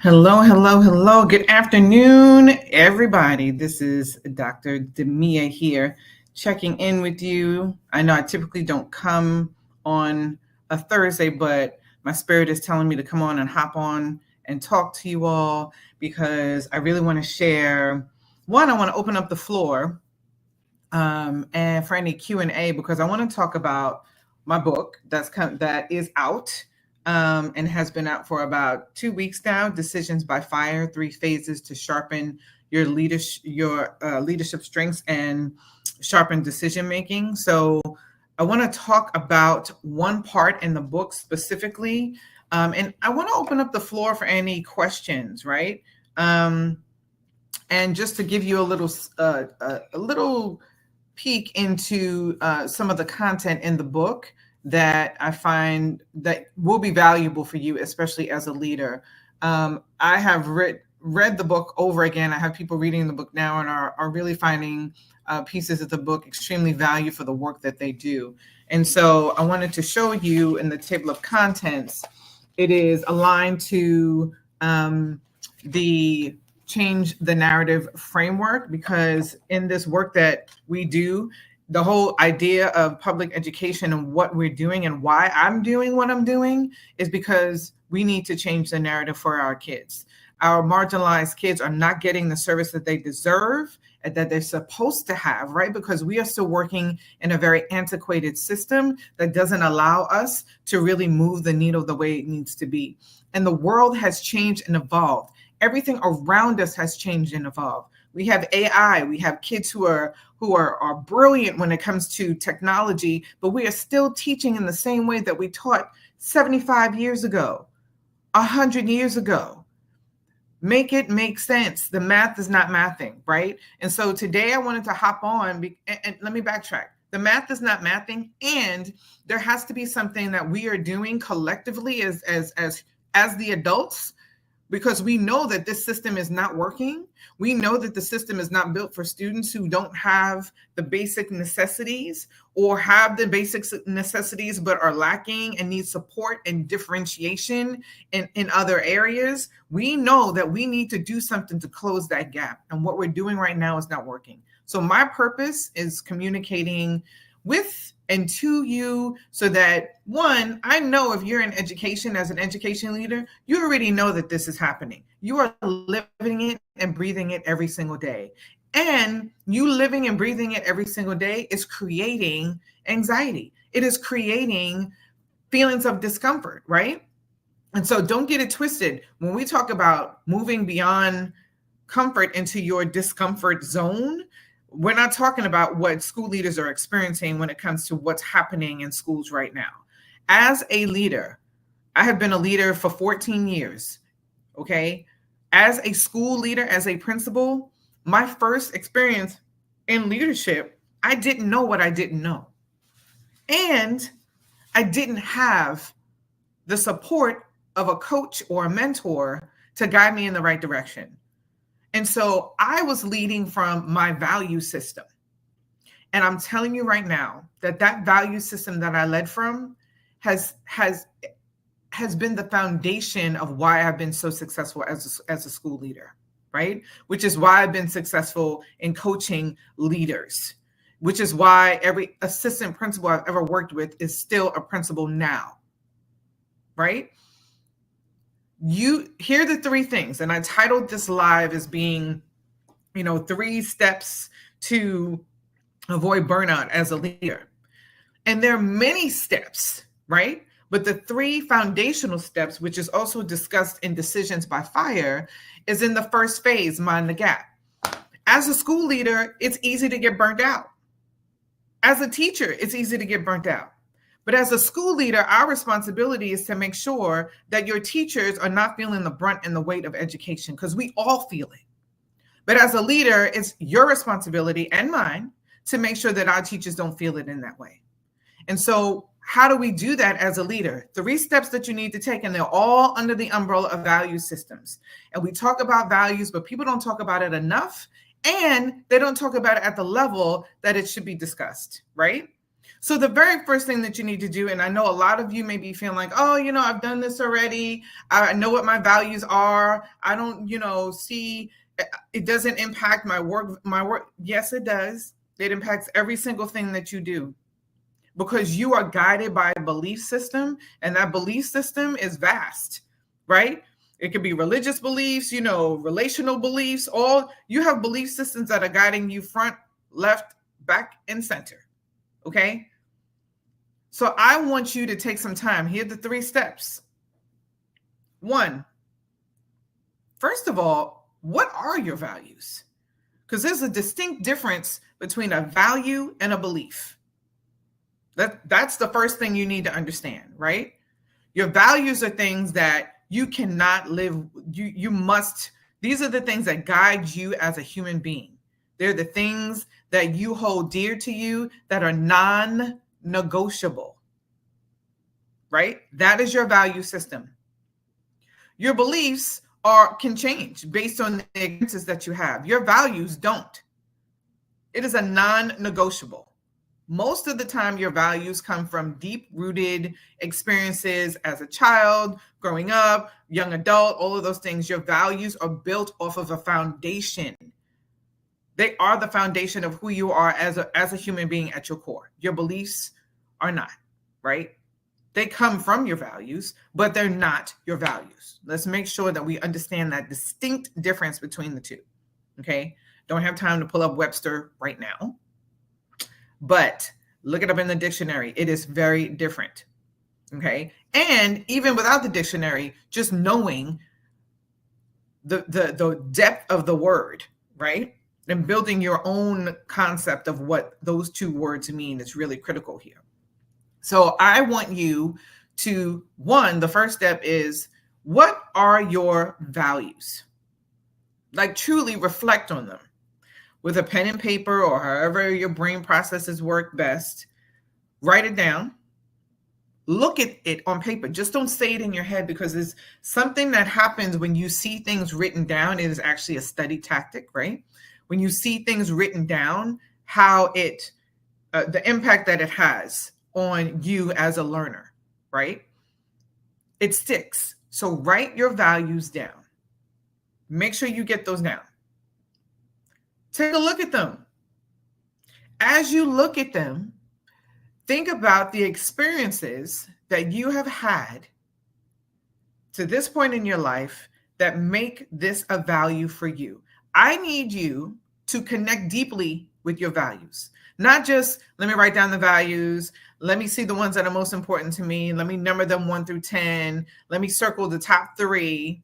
Hello, hello, hello. Good afternoon, everybody. This is Dr. Damia here, checking in with you. I know I typically don't come on a Thursday, but my spirit is telling me to come on and hop on and talk to you all because I really want to share. One, I want to open up the floor and for any Q&A because I want to talk about my book that is out and has been out for about 2 weeks now. Decisions by Fire: 3 Phases to Sharpen Your Leadership Strengths and Sharpen Decision Making. So I want to talk about one part in the book specifically, and I want to open up the floor for any questions. Right. And just to give you a little peek into some of the content in the book that I find that will be valuable for you, especially as a leader. I have read the book over again. I have people reading the book now and are really finding pieces of the book extremely valuable for the work that they do. And so I wanted to show you in the table of contents, it is aligned to the change the narrative framework, because in this work that we do, the whole idea of public education and what we're doing and why I'm doing what I'm doing is because we need to change the narrative for our kids. Our marginalized kids are not getting the service that they deserve and that they're supposed to have, right? Because we are still working in a very antiquated system that doesn't allow us to really move the needle the way it needs to be. And the world has changed and evolved. Everything around us has changed and evolved. We have AI. We have kids who are brilliant when it comes to technology, but we are still teaching in the same way that we taught 75 years ago, 100 years ago. Make it make sense. The math is not mathing, right? And so today I wanted to hop on, and let me backtrack. The math is not mathing, and there has to be something that we are doing collectively as the adults, because we know that this system is not working. We know that the system is not built for students who don't have the basic necessities, or have the basic necessities but are lacking and need support and differentiation in other areas. We know that we need to do something to close that gap. And what we're doing right now is not working. So my purpose is communicating with and to you so that, one, I know if you're in education as an education leader, you already know that this is happening. You are living it and breathing it every single day. And you living and breathing it every single day is creating anxiety. It is creating feelings of discomfort, right? And so don't get it twisted. When we talk about moving beyond comfort into your discomfort zone, we're not talking about what school leaders are experiencing when it comes to what's happening in schools right now. As a leader, I have been a leader for 14 years, okay? As a school leader, as a principal, my first experience in leadership, I didn't know what I didn't know. And I didn't have the support of a coach or a mentor to guide me in the right direction. And so I was leading from my value system. And I'm telling you right now that value system that I led from has been the foundation of why I've been so successful as a school leader, right? Which is why I've been successful in coaching leaders, which is why every assistant principal I've ever worked with is still a principal now, right? You hear the 3 things, and I titled this live as being, 3 steps to avoid burnout as a leader. And there are many steps, right? But the 3 foundational steps, which is also discussed in Decisions by Fire, is in the first phase, mind the gap. As a school leader, it's easy to get burnt out. As a teacher, it's easy to get burnt out. But as a school leader, our responsibility is to make sure that your teachers are not feeling the brunt and the weight of education, because we all feel it. But as a leader, it's your responsibility and mine to make sure that our teachers don't feel it in that way. And so how do we do that as a leader? 3 steps that you need to take, and they're all under the umbrella of value systems. And we talk about values, but people don't talk about it enough, and they don't talk about it at the level that it should be discussed, right? So the very first thing that you need to do, and I know a lot of you may be feeling like, oh, I've done this already. I know what my values are. I don't, see it doesn't impact my work. Yes, it does. It impacts every single thing that you do because you are guided by a belief system, and that belief system is vast, right? It could be religious beliefs, relational beliefs. You have belief systems that are guiding you front, left, back, and center. Okay. So I want you to take some time. Here are the 3 steps. 1, first of all, what are your values? Because there's a distinct difference between a value and a belief. That's the first thing you need to understand, right? Your values are things that you cannot live. You must. These are the things that guide you as a human being. They're the things that you hold dear to you that are non-negotiable, right? That is your value system. Your beliefs can change based on the experiences that you have. Your values don't. It is a non-negotiable. Most of the time, your values come from deep-rooted experiences as a child, growing up, young adult, all of those things. Your values are built off of a foundation. They are the foundation of who you are as a human being at your core. Your beliefs are not, right? They come from your values, but they're not your values. Let's make sure that we understand that distinct difference between the two, okay? Don't have time to pull up Webster right now, but look it up in the dictionary. It is very different, okay? And even without the dictionary, just knowing the depth of the word, right? And building your own concept of what those 2 words mean is really critical here. So I want you to, 1, the first step is, what are your values? Like truly reflect on them with a pen and paper or however your brain processes work best. Write it down. Look at it on paper. Just don't say it in your head, because it's something that happens when you see things written down. It is actually a study tactic, right? When you see things written down, how the impact that it has on you as a learner, right? It sticks. So write your values down. Make sure you get those down. Take a look at them. As you look at them, think about the experiences that you have had to this point in your life that make this a value for you. I need you to connect deeply with your values. Not just, let me write down the values. Let me see the ones that are most important to me. Let me number them 1 through 10. Let me circle the top 3.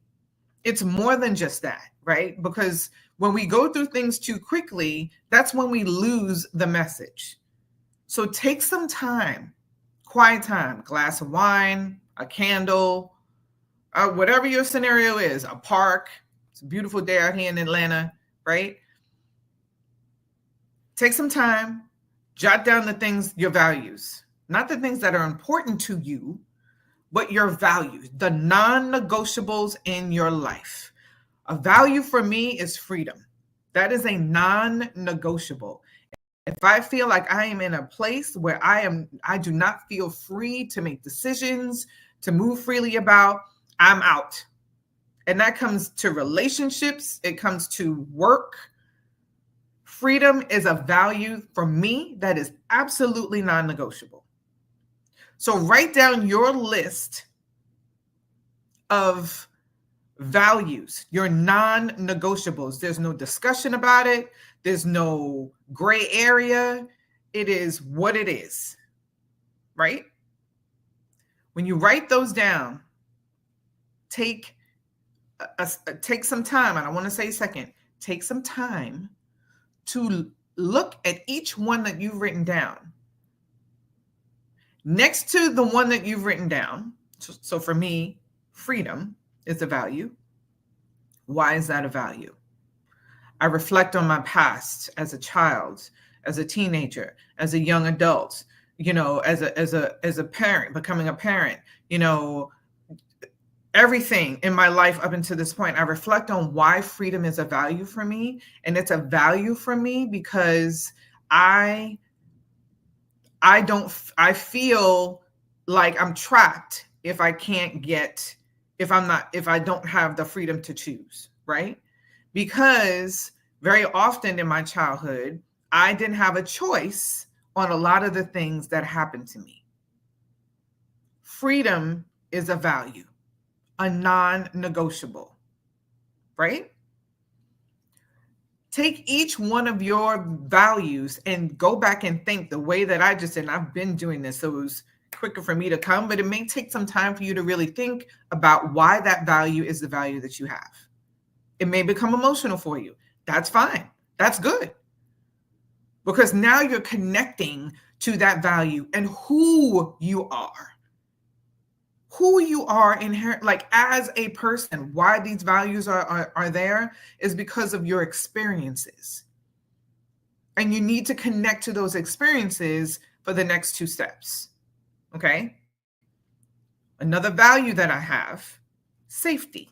It's more than just that, right? Because when we go through things too quickly, that's when we lose the message. So take some time, quiet time, glass of wine, a candle, whatever your scenario is, a park. It's a beautiful day out here in Atlanta, right? Take some time, jot down the things, your values, not the things that are important to you, but your values, the non-negotiables in your life. A value for me is freedom. That is a non-negotiable. If I feel like I am in a place where I do not feel free to make decisions, to move freely about, I'm out. And that comes to relationships. It comes to work. Freedom is a value for me that is absolutely non-negotiable. So write down your list of values, your non-negotiables. There's no discussion about it. There's no gray area. It is what it is, right? When you write those down, take some time, and I want to say second, take some time to look at each one that you've written down. Next to the one that you've written down, so for me, freedom is a value. Why is that a value? I reflect on my past as a child, as a teenager, as a young adult, as a parent, becoming a parent, everything in my life up until this point. I reflect on why freedom is a value for me. And it's a value for me because I I feel like I'm trapped if I don't have the freedom to choose, right? Because very often in my childhood, I didn't have a choice on a lot of the things that happened to me. Freedom is a value, a non-negotiable, right? Take each one of your values and go back and think the way that I just did. And I've been doing this, so it was quicker for me to come, but it may take some time for you to really think about why that value is the value that you have. It may become emotional for you. That's fine. That's good. Because now you're connecting to that value and who you are. Who you are inherent, like as a person, why these values are there is because of your experiences. And you need to connect to those experiences for the next two steps. Okay. Another value that I have, safety.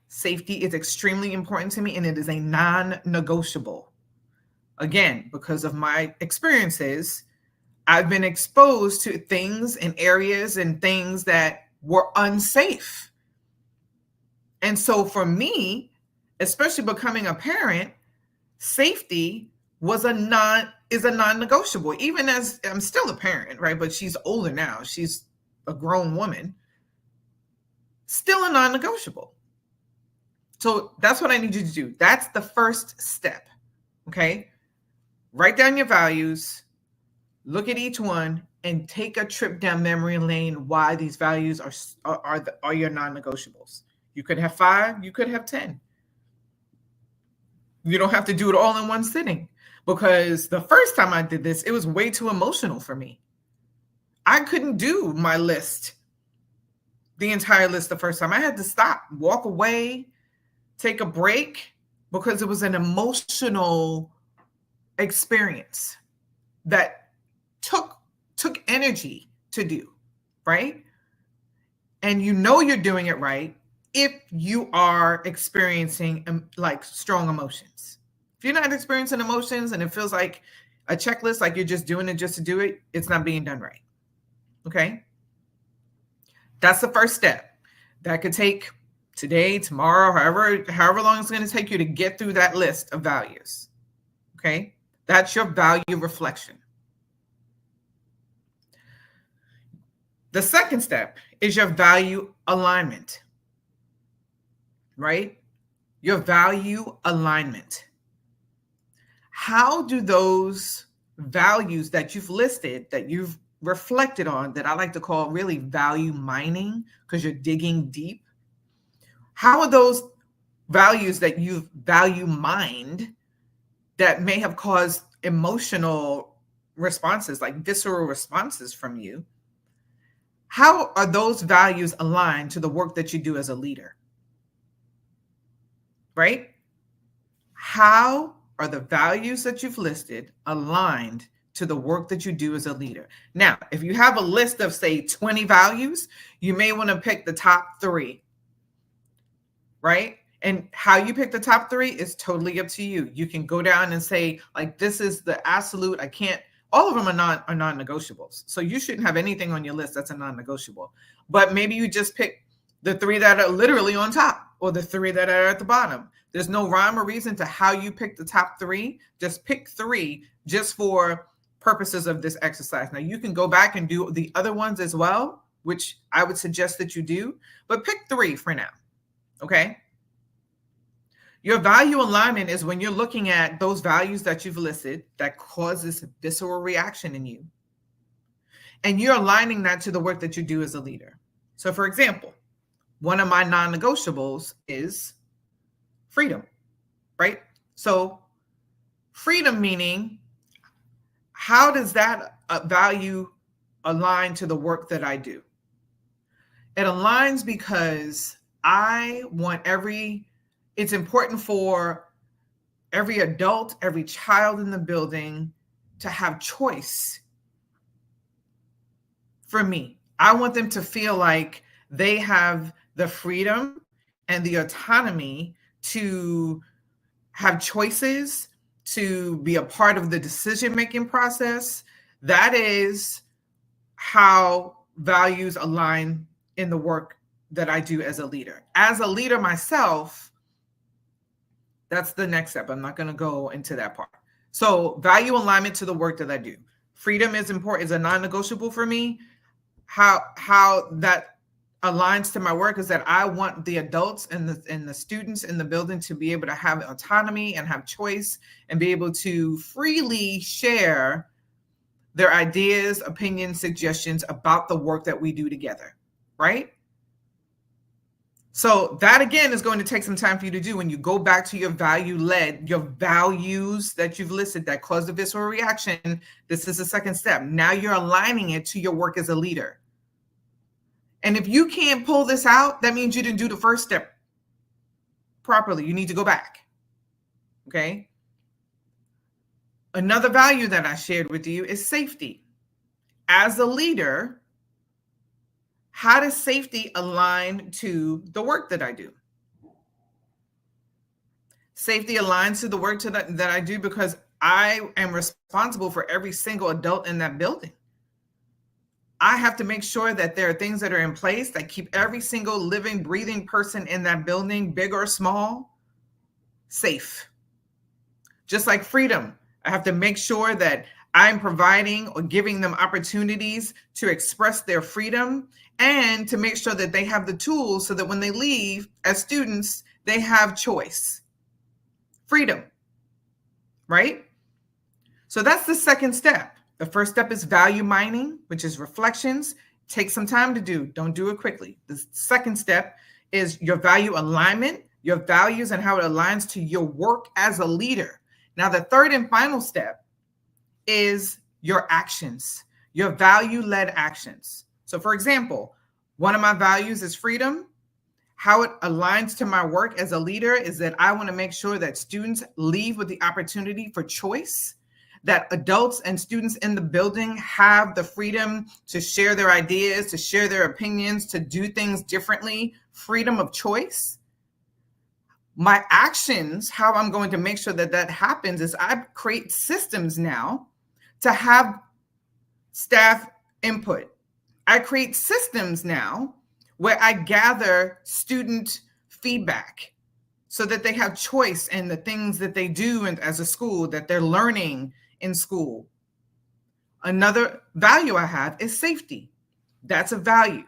Safety is extremely important to me, and it is a non-negotiable. Again, because of my experiences, I've been exposed to things and areas and things that were unsafe. And so for me, especially becoming a parent, safety is a non-negotiable. Even as I'm still a parent, right? But she's older now. She's a grown woman. Still a non-negotiable. So that's what I need you to do. That's the first step. Okay? Write down your values. Look at each one and take a trip down memory lane why these values are your non-negotiables. You could have 5, you could have 10. You don't have to do it all in one sitting, because the first time I did this, it was way too emotional for me. I couldn't do my list, the entire list the first time. I had to stop, walk away, take a break, because it was an emotional experience that took energy to do, right? And you know you're doing it right if you are experiencing like strong emotions. If you're not experiencing emotions and it feels like a checklist, like you're just doing it just to do it, it's not being done right. Okay? That's the first step. That could take today, tomorrow, however long it's going to take you to get through that list of values. Okay? That's your value reflection. The second step is your value alignment, right? Your value alignment. How do those values that you've listed, that you've reflected on, that I like to call really value mining, because you're digging deep, how are those values that you've value mined that may have caused emotional responses, like visceral responses from you, how are those values aligned to the work that you do as a leader? Right? How are the values that you've listed aligned to the work that you do as a leader? Now, if you have a list of, say, 20 values, you may want to pick the top 3, right? And how you pick the top 3 is totally up to you. You can go down and say, like, this is the absolute, all of them are non-negotiables. So you shouldn't have anything on your list that's a non-negotiable. But maybe you just pick the 3 that are literally on top, or the 3 that are at the bottom. There's no rhyme or reason to how you pick the top 3. Just pick 3 just for purposes of this exercise. Now, you can go back and do the other ones as well, which I would suggest that you do, but pick 3 for now. Okay? Your value alignment is when you're looking at those values that you've listed that cause this visceral reaction in you, and you're aligning that to the work that you do as a leader. So, for example, one of my non-negotiables is freedom, right? So freedom meaning, how does that value align to the work that I do? It aligns because it's important for every adult, every child in the building to have choice. For me, I want them to feel like they have the freedom and the autonomy to have choices, to be a part of the decision-making process, That is how values align in the work that I do as a leader. As a leader myself, that's the next step. I'm not going to go into that part. So value alignment to the work that I do. Freedom is important, is a non-negotiable for me. How that aligns to my work is that I want the adults and the students in the building to be able to have autonomy and have choice and be able to freely share their ideas, opinions, suggestions about the work that we do together, right? So that again is going to take some time for you to do. When you go back to your your values that you've listed that cause the visceral reaction, this is the second step. Now you're aligning it to your work as a leader. And if you can't pull this out, that means you didn't do the first step properly. You need to go back. Okay. Another value that I shared with you is safety. As a leader, how does safety align to the work that I do? Safety aligns to the work that I do because I am responsible for every single adult in that building. I have to make sure that there are things that are in place that keep every single living, breathing person in that building, big or small, safe. Just like freedom, I have to make sure that I'm providing or giving them opportunities to express their freedom and to make sure that they have the tools so that when they leave as students, they have choice. Freedom, right? So that's the second step. The first step is value mining, which is reflections. Take some time to do. Don't do it quickly. The second step is your value alignment, your values and how it aligns to your work as a leader. Now, the third and final step is your actions, your value-led actions. So for example, one of my values is freedom. How it aligns to my work as a leader is that I want to make sure that students leave with the opportunity for choice, that adults and students in the building have the freedom to share their ideas, to share their opinions, to do things differently, freedom of choice. My actions, how I'm going to make sure that that happens is I create systems now to have staff input. I create systems now where I gather student feedback so that they have choice in the things that they do as a school, that they're learning in school. Another value I have is safety. That's a value.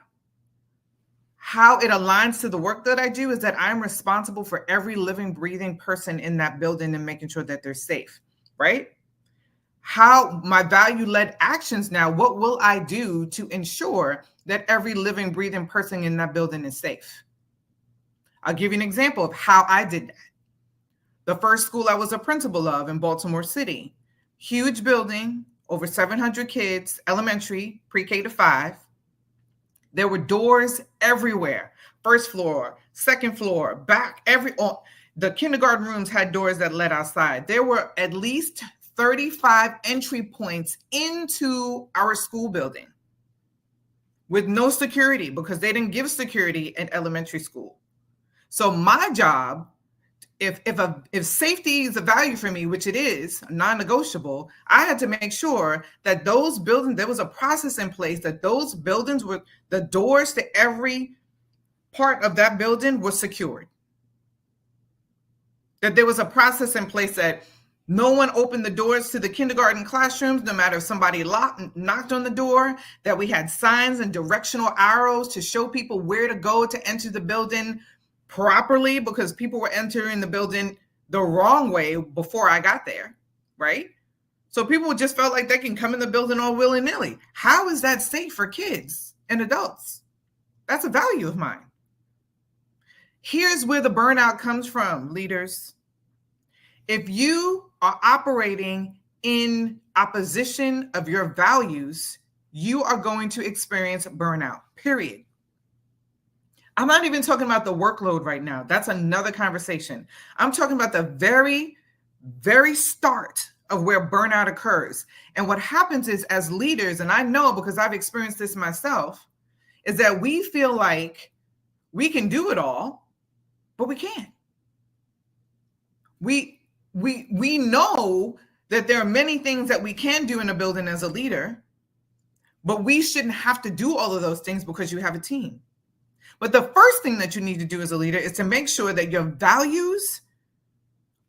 How it aligns to the work that I do is that I'm responsible for every living, breathing person in that building and making sure that they're safe, right? How my value-led actions now, what will I do to ensure that every living, breathing person in that building is safe? I'll give you an example of how I did that. The first school I was a principal of in Baltimore City, huge building, over 700 kids, elementary, pre-K to 5. There were doors everywhere. First floor, second floor, back, the kindergarten rooms had doors that led outside. There were at least 35 entry points into our school building with no security because they didn't give security in elementary school. So my job, if safety is a value for me, which it is, non-negotiable, I had to make sure that those buildings, there was a process in place that those buildings were, the doors to every part of that building was secured. That there was a process in place that no one opened the doors to the kindergarten classrooms, no matter if somebody knocked on the door, that we had signs and directional arrows to show people where to go to enter the building properly because people were entering the building the wrong way before I got there, right? So people just felt like they can come in the building all willy-nilly. How is that safe for kids and adults? That's a value of mine. Here's where the burnout comes from, leaders. If you are operating in opposition of your values, you are going to experience burnout, period. I'm not even talking about the workload right now. That's another conversation. I'm talking about the very, very start of where burnout occurs. And what happens is, as leaders, and I know because I've experienced this myself, is that we feel like we can do it all, but we can't. We know that there are many things that we can do in a building as a leader, but we shouldn't have to do all of those things because you have a team. But the first thing that you need to do as a leader is to make sure that your values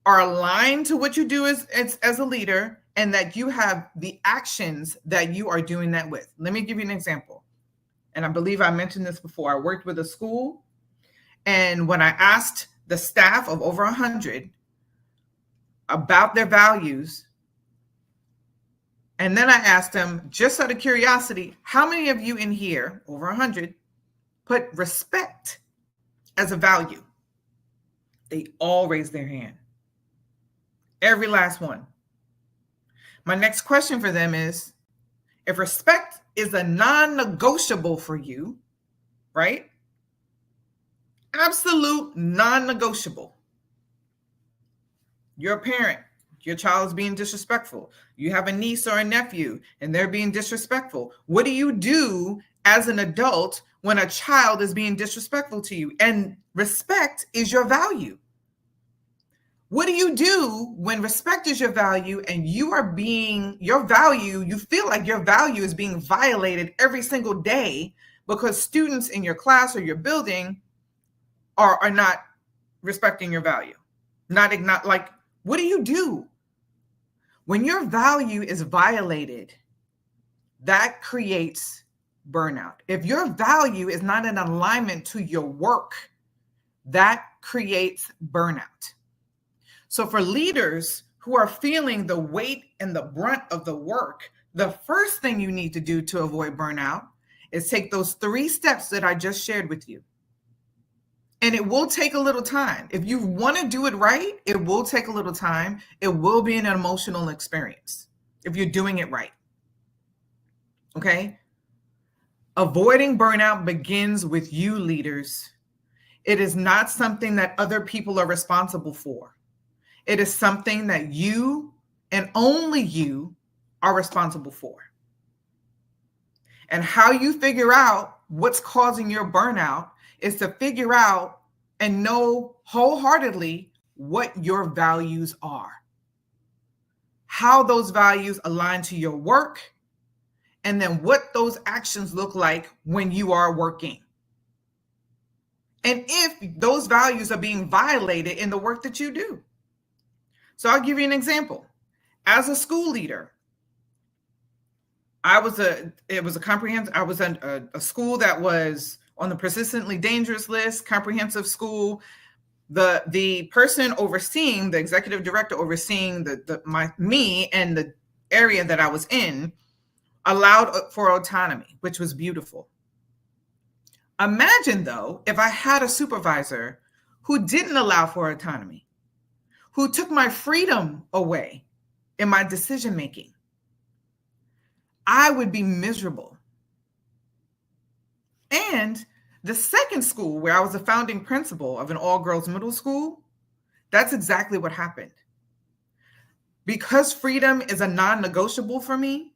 are aligned to what you do as a leader, and that you have the actions that you are doing that with. Let me give you an example. And I believe I mentioned this before. I worked with a school, and when I asked the staff of over 100 about their values, and then I asked them, just out of curiosity, how many of you in here, over 100, put respect as a value? They all raised their hand. Every last one. My next question for them is, if respect is a non-negotiable for you, right? Absolute non-negotiable. You're a parent, your child is being disrespectful. You have a niece or a nephew and they're being disrespectful. What do you do as an adult when a child is being disrespectful to you? And respect is your value. What do you do when respect is your value and you feel like your value is being violated every single day because students in your class or your building are not respecting your value? What do you do? When your value is violated, that creates burnout. If your value is not in alignment to your work, that creates burnout. So for leaders who are feeling the weight and the brunt of the work, the first thing you need to do to avoid burnout is take those 3 steps that I just shared with you. And it will take a little time. If you want to do it right, it will take a little time. It will be an emotional experience if you're doing it right. Okay? Avoiding burnout begins with you, leaders. It is not something that other people are responsible for. It is something that you and only you are responsible for. And how you figure out what's causing your burnout is to figure out and know wholeheartedly what your values are, how those values align to your work, and then what those actions look like when you are working. And if those values are being violated in the work that you do. So I'll give you an example. As a school leader, I was in a school that was on the persistently dangerous list, comprehensive school. The person overseeing, the executive director overseeing me and the area that I was in, allowed for autonomy, which was beautiful. Imagine though, if I had a supervisor who didn't allow for autonomy, who took my freedom away in my decision making. I would be miserable. And the second school, where I was a founding principal of an all-girls middle school, that's exactly what happened. Because freedom is a non-negotiable for me,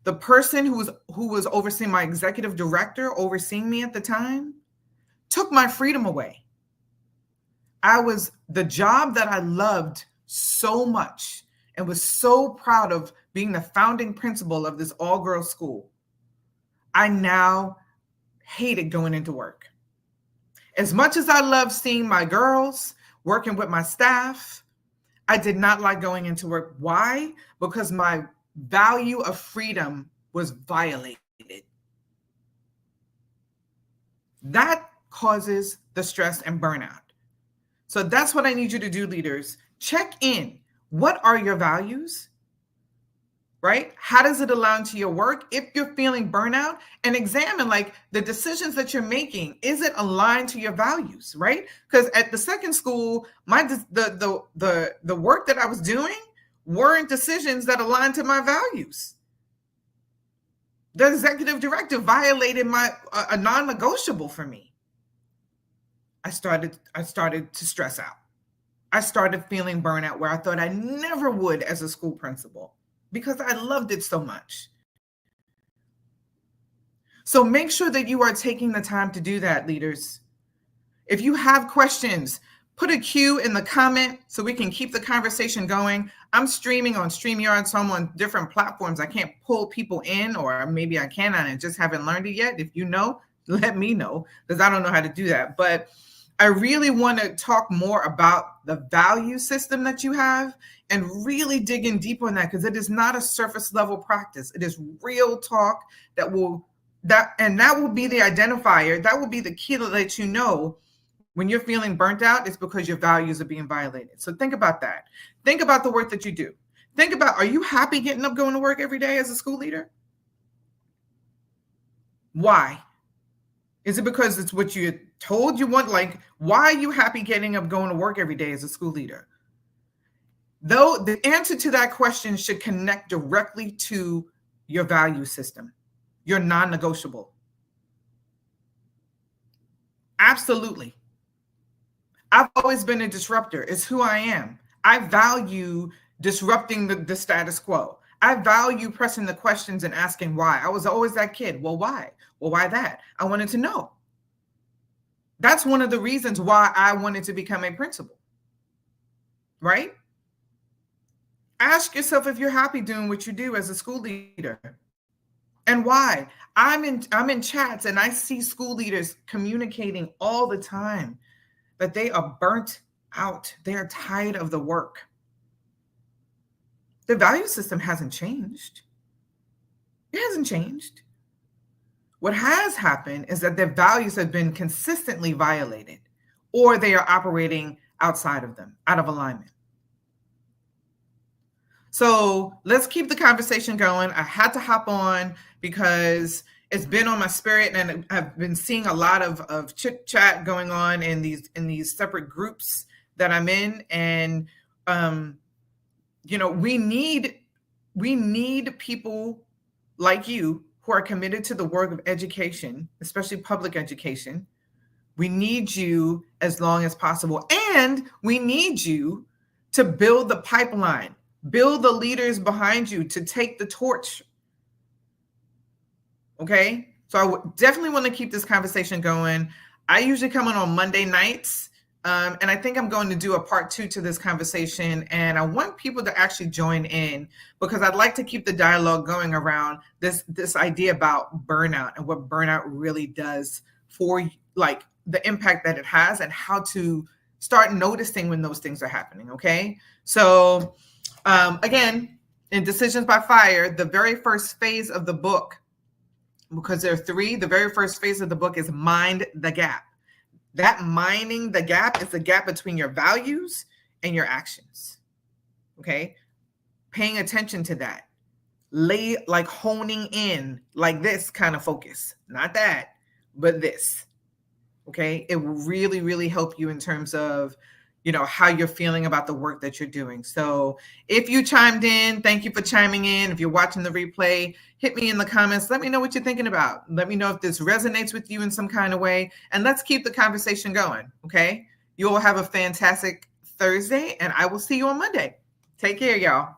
the person who was overseeing, my executive director overseeing me at the time, took my freedom away. The job that I loved so much and was so proud of being the founding principal of this all-girls school, I now hated going into work. As much as I loved seeing my girls, working with my staff, I did not like going into work. Why? Because my value of freedom was violated. That causes the stress and burnout. So that's what I need you to do, leaders. Check in. What are your values? Right? How does it align to your work? If you're feeling burnout, and examine the decisions that you're making. Is it aligned to your values? Right? Because at the second school, the work that I was doing weren't decisions that aligned to my values. The executive director violated a non-negotiable for me. I started to stress out. I started feeling burnout where I thought I never would as a school principal because I loved it so much. So make sure that you are taking the time to do that, leaders. If you have questions, Put a Q in the comment so we can keep the conversation going. I'm streaming on StreamYard, so I'm on different platforms. I can't pull people in, or maybe I can, and I just haven't learned it yet. If you know, let me know, because I don't know how to do that. But I really want to talk more about the value system that you have and really dig in deep on that, because it is not a surface level practice. It is real talk that will be the identifier. That will be the key to let you know when you're feeling burnt out, it's because your values are being violated. So think about that. Think about the work that you do. Think about, are you happy getting up, going to work every day as a school leader? Why? Is it because it's what you're told you want? Like, why are you happy getting up, going to work every day as a school leader? Though the answer to that question should connect directly to your value system, your non-negotiable. Absolutely. I've always been a disruptor. It's who I am. I value disrupting the status quo. I value pressing the questions and asking why. I was always that kid. Well, why? Well, why that? I wanted to know. That's one of the reasons why I wanted to become a principal, right? Ask yourself if you're happy doing what you do as a school leader. And why? I'm in chats and I see school leaders communicating all the time that they are burnt out. They are tired of the work. The value system hasn't changed. It hasn't changed. What has happened is that their values have been consistently violated, or they are operating outside of them, out of alignment. So let's keep the conversation going. I had to hop on because it's been on my spirit, and I've been seeing a lot of chit chat going on in these separate groups that I'm in. And, we need people like you who are committed to the work of education, especially public education. We need you as long as possible. And we need you to build the pipeline, build the leaders behind you to take the torch. Okay, so I definitely want to keep this conversation going. I usually come on Monday nights, and I think I'm going to do a part 2 to this conversation. And I want people to actually join in, because I'd like to keep the dialogue going around this idea about burnout and what burnout really does for, like, the impact that it has and how to start noticing when those things are happening. Okay, so again, in Decisions by Fire, the very first phase of the book, because there are 3, the very first phase of the book is mind the gap. That minding the gap is the gap between your values and your actions. Okay, paying attention to that, like honing in, like this kind of focus, not that, but this. Okay, it will really, really help you in terms of, how you're feeling about the work that you're doing. So if you chimed in, thank you for chiming in. If you're watching the replay, hit me in the comments. Let me know what you're thinking about. Let me know if this resonates with you in some kind of way. And let's keep the conversation going. Okay, you all have a fantastic Thursday, and I will see you on Monday. Take care, y'all.